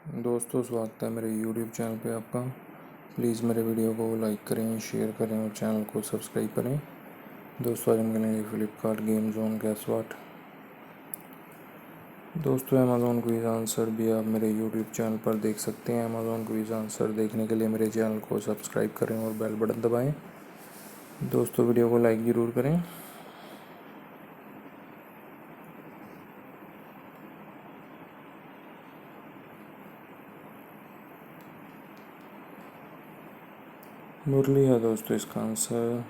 दोस्तों, स्वागत है मेरे YouTube चैनल पे आपका। प्लीज़ मेरे वीडियो को लाइक करें, शेयर करें और चैनल को सब्सक्राइब करें। दोस्तों, आज हम खेलेंगे Flipkart game zone gas what. दोस्तों, अमेज़ॉन क्विज़ आंसर भी आप मेरे YouTube चैनल पर देख सकते हैं। अमेज़ॉन क्विज़ आंसर देखने के लिए मेरे चैनल को सब्सक्राइब करें और बेल बटन दबाएँ। दोस्तों, वीडियो को लाइक ज़रूर करें। मुरली है दोस्तों इसका आंसर।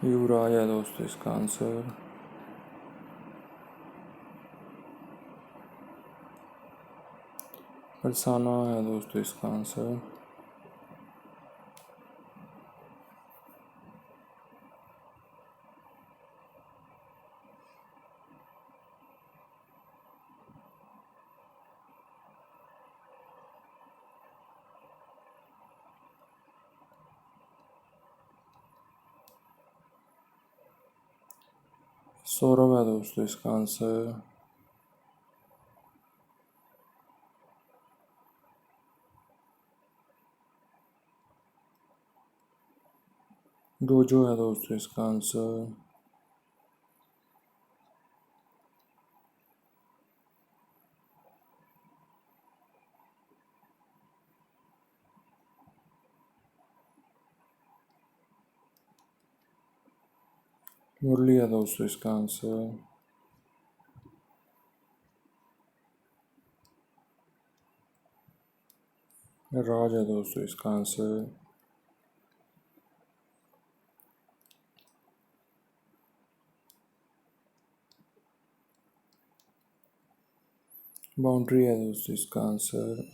युवराज है दोस्तों इसका आंसर। फरसाना है दोस्तों इसका आंसर। सौरभ है दोस्तों इसका आंसर। डोजो है दोस्तों इसका आंसर। मुरली है दोस्तों इसका आंसर। राज है दोस्तों इसका आंसर। बाउंड्री है दोस्तों इसका आंसर।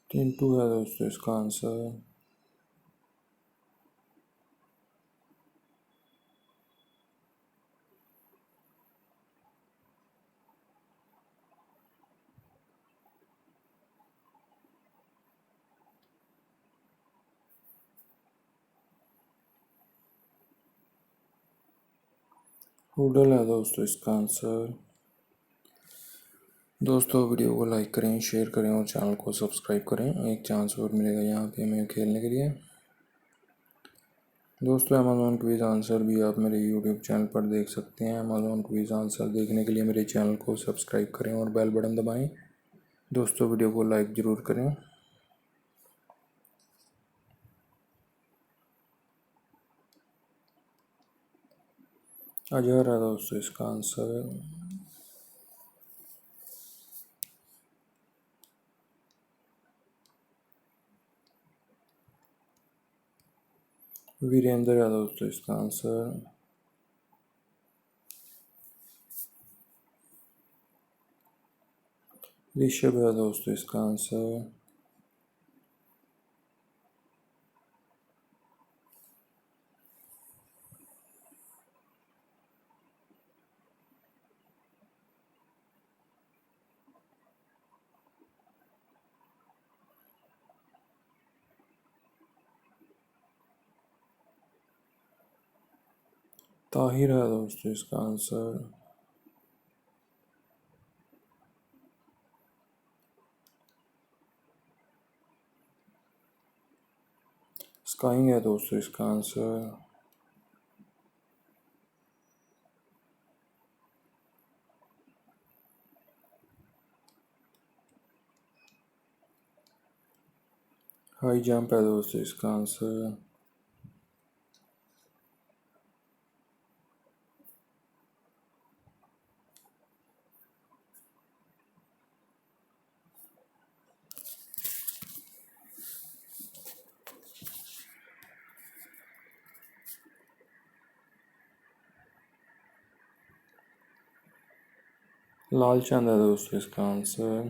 टिंटू है दोस्तों इसका आंसर। हुडल है दोस्तों इसका आंसर। दोस्तों, वीडियो को लाइक करें, शेयर करें और चैनल को सब्सक्राइब करें। एक चांस और मिलेगा यहाँ पे हमें खेलने के लिए। दोस्तों, अमेज़ॉन क्विज़ आंसर भी आप मेरे YouTube चैनल पर देख सकते हैं। अमेज़ॉन क्विज़ आंसर देखने के लिए मेरे चैनल को सब्सक्राइब करें और बेल बटन दबाएं। दोस्तों, वीडियो को लाइक ज़रूर करें। अजहर है दोस्तों इसका आंसर। वीरेंद्र है दोस्तों इसका आंसर। ऋषभ है दोस्तों इसका आंसर। ताहिर है दोस्तों इसका आंसर। स्काई है दोस्तों इसका आंसर। हाई जंप है दोस्तों इसका आंसर। लालचंद है दोस्तों इसका आंसर।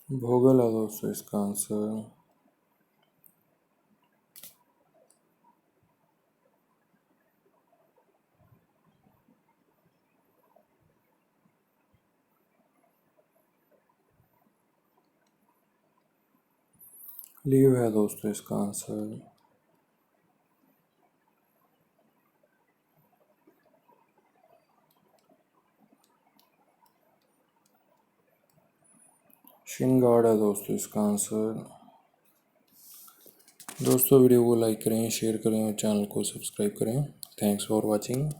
भोगल है दोस्तों इसका आंसर। लीव है दोस्तों इसका आंसर। शिन गार्ड है दोस्तों इसका आंसर। दोस्तों वीडियो को लाइक करें, शेयर करें और चैनल को सब्सक्राइब करें। Thanks for watching.